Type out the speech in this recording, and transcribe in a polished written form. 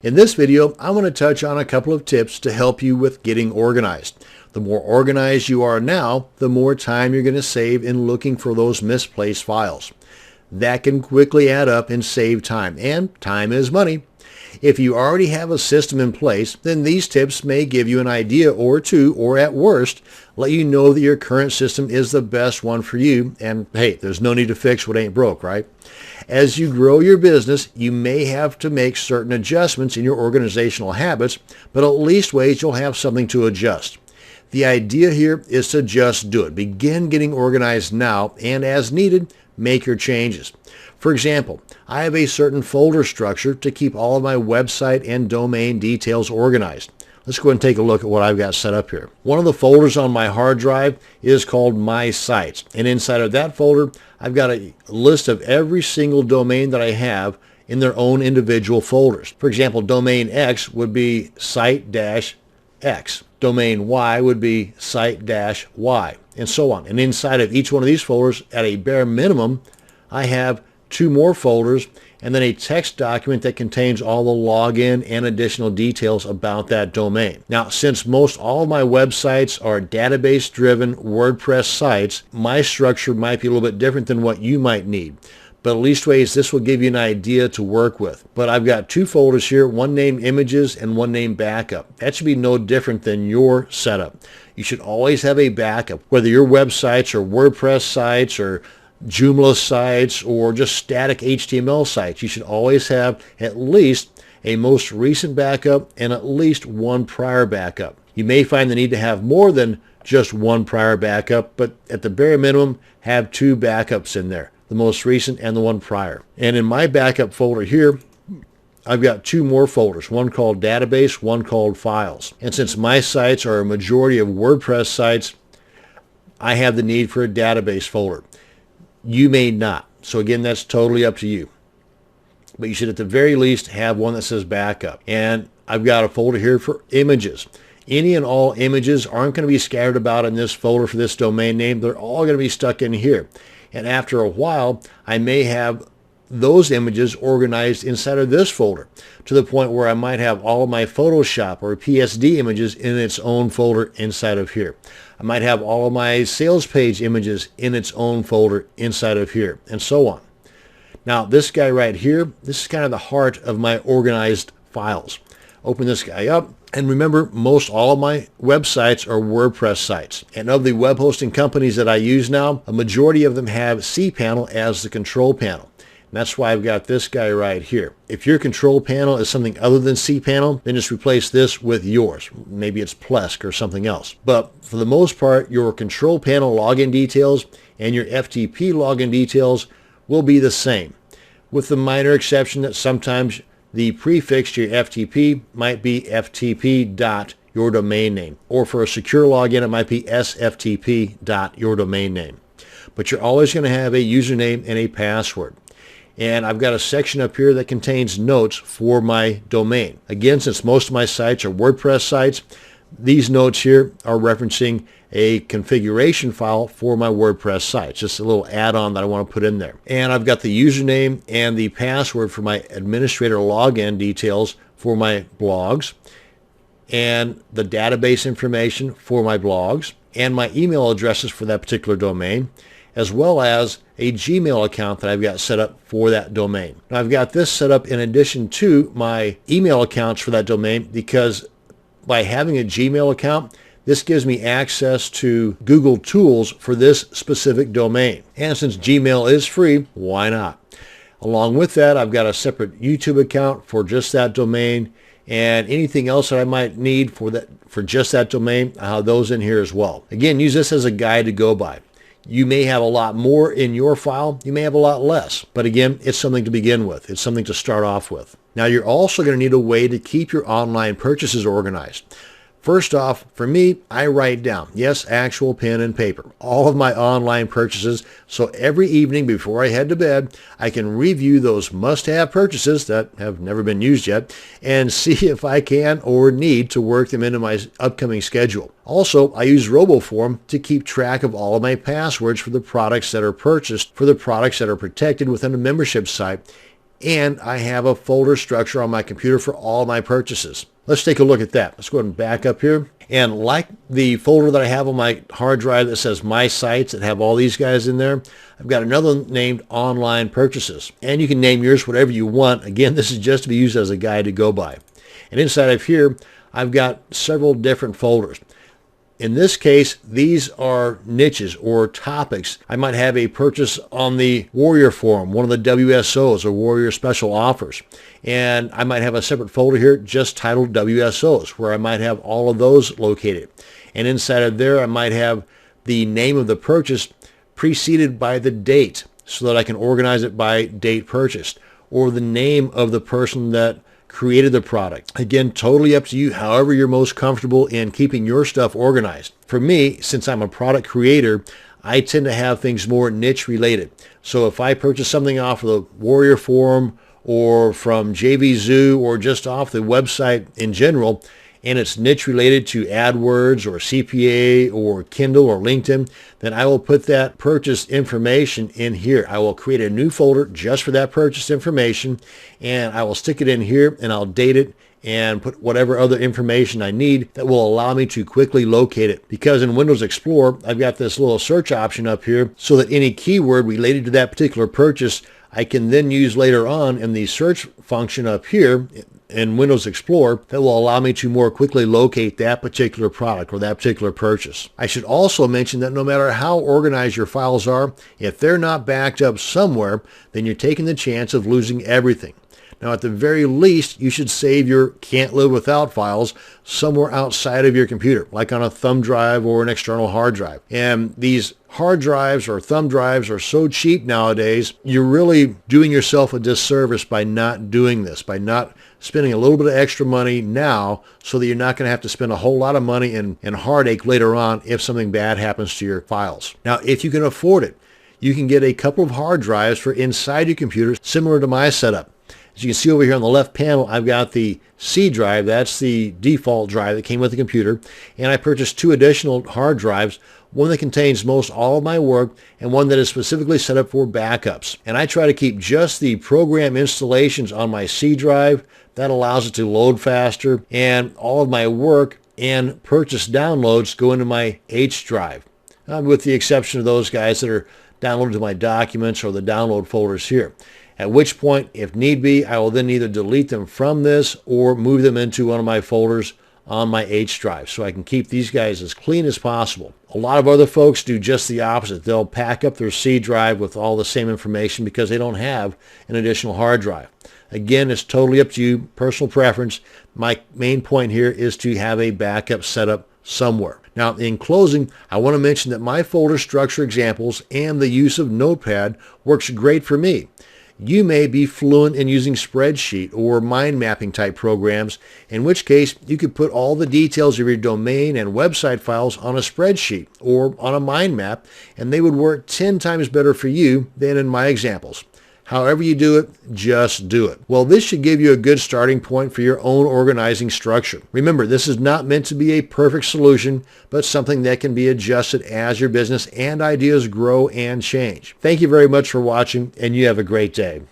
In this video, I'm going to touch on a couple of tips to help you with getting organized. The more organized you are now, the more time you're going to save in looking for those misplaced files. That can quickly add up and save time, and time is money. If you already have a system in place, then these tips may give you an idea or two, or at worst, let you know that your current system is the best one for you, and hey, there's no need to fix what ain't broke, right? As you grow your business, you may have to make certain adjustments in your organizational habits, but at least ways you'll have something to adjust. The idea here is to just do it. Begin getting organized now, and as needed, make your changes. For example, I have a certain folder structure to keep all of my website and domain details organized. Let's go ahead and take a look at what I've got set up here. One of the folders on my hard drive is called My Sites, and inside of that folder, I've got a list of every single domain that I have in their own individual folders. For example, domain X would be site-X. Domain Y would be site-Y, and so on. And inside of each one of these folders, at a bare minimum, I have two more folders, and then a text document that contains all the login and additional details about that domain. Now, since most all of my websites are database-driven WordPress sites, my structure might be a little bit different than what you might need. But at least ways this will give you an idea to work with. But I've got two folders here, one named images and one named backup. That should be no different than your setup. You should always have a backup, whether your websites are WordPress sites or Joomla sites or just static HTML sites. You should always have at least a most recent backup and at least one prior backup. You may find the need to have more than just one prior backup, but at the bare minimum, have two backups in there, the most recent and the one prior. And in my backup folder here, I've got two more folders, one called database, one called files. And since my sites are a majority of WordPress sites, I have the need for a database folder. You may not. So again, that's totally up to you. But you should at the very least have one that says backup. And I've got a folder here for images. Any and all images aren't going to be scattered about in this folder for this domain name. They're all going to be stuck in here. And after a while, I may have those images organized inside of this folder to the point where I might have all of my Photoshop or PSD images in its own folder inside of here. I might have all of my sales page images in its own folder inside of here, and so on. Now, this guy right here, this is kind of the heart of my organized files. Open this guy up, and remember, most all of my websites are WordPress sites. And of the web hosting companies that I use now, a majority of them have cPanel as the control panel. And that's why I've got this guy right here. If your control panel is something other than cPanel, then just replace this with yours. Maybe it's Plesk or something else. But for the most part, your control panel login details and your FTP login details will be the same, with the minor exception that sometimes the prefix to your FTP might be FTP dot your domain name. Or for a secure login, it might be SFTP dot your domain name. But you're always going to have a username and a password. And I've got a section up here that contains notes for my domain. Again, since most of my sites are WordPress sites, these notes here are referencing a configuration file for my WordPress site. Just a little add-on that I want to put in there. And I've got the username and the password for my administrator login details for my blogs, and the database information for my blogs, and my email addresses for that particular domain, as well as a Gmail account that I've got set up for that domain. Now, I've got this set up in addition to my email accounts for that domain because by having a Gmail account, this gives me access to Google Tools for this specific domain. And since Gmail is free, why not? Along with that, I've got a separate YouTube account for just that domain, and anything else that I might need for just that domain, I have those in here as well. Again, use this as a guide to go by. You may have a lot more in your file. You may have a lot less. But again, it's something to begin with. It's something to start off with. Now, you're also going to need a way to keep your online purchases organized. First off, for me, I write down, yes, actual pen and paper, all of my online purchases. So every evening before I head to bed, I can review those must-have purchases that have never been used yet and see if I can or need to work them into my upcoming schedule. Also, I use RoboForm to keep track of all of my passwords for the products that are purchased, for the products that are protected within a membership site, and I have a folder structure on my computer for all my purchases. Let's take a look at that. Let's go ahead and back up here. And like the folder that I have on my hard drive that says My Sites that have all these guys in there, I've got another one named Online Purchases. And you can name yours whatever you want. Again, this is just to be used as a guide to go by. And inside of here, I've got several different folders. In this case, these are niches or topics. I might have a purchase on the Warrior Forum, one of the WSOs or Warrior Special Offers. And I might have a separate folder here just titled WSOs where I might have all of those located. And inside of there, I might have the name of the purchase preceded by the date so that I can organize it by date purchased, or the name of the person that created the product. Again, totally up to you, however you're most comfortable in keeping your stuff organized. For me, since I'm a product creator, I tend to have things more niche related. So if I purchase something off of the Warrior Forum or from JVZoo or just off the website in general, and it's niche related to AdWords or CPA or Kindle or LinkedIn, then I will put that purchase information in here. I will create a new folder just for that purchase information, and I will stick it in here, and I'll date it and put whatever other information I need that will allow me to quickly locate it. Because in Windows Explorer, I've got this little search option up here so that any keyword related to that particular purchase I can then use later on in the search function up here in Windows Explorer that will allow me to more quickly locate that particular product or that particular purchase. I should also mention that no matter how organized your files are, if they're not backed up somewhere, then you're taking the chance of losing everything. Now, at the very least, you should save your can't live without files somewhere outside of your computer, like on a thumb drive or an external hard drive. And these hard drives or thumb drives are so cheap nowadays, you're really doing yourself a disservice by not doing this, by not spending a little bit of extra money now so that you're not going to have to spend a whole lot of money and heartache later on if something bad happens to your files. Now, if you can afford it, you can get a couple of hard drives for inside your computer, similar to my setup. As you can see over here on the left panel, I've got the C drive. That's the default drive that came with the computer. And I purchased 2 additional hard drives, one that contains most all of my work and one that is specifically set up for backups. And I try to keep just the program installations on my C drive. That allows it to load faster. And all of my work and purchase downloads go into my H drive, with the exception of those guys that are downloaded to my documents or the download folders here. At which point, if need be, I will then either delete them from this or move them into one of my folders on my H drive so I can keep these guys as clean as possible. A lot of other folks do just the opposite. They'll pack up their C drive with all the same information because they don't have an additional hard drive. Again, it's totally up to you, personal preference. My main point here is to have a backup set up somewhere. Now, in closing, I want to mention that my folder structure examples and the use of Notepad works great for me. You may be fluent in using spreadsheet or mind mapping type programs, in which case you could put all the details of your domain and website files on a spreadsheet or on a mind map, and they would work 10 times better for you than in my examples. However you do it, just do it. Well, this should give you a good starting point for your own organizing structure. Remember, this is not meant to be a perfect solution, but something that can be adjusted as your business and ideas grow and change. Thank you very much for watching, and you have a great day.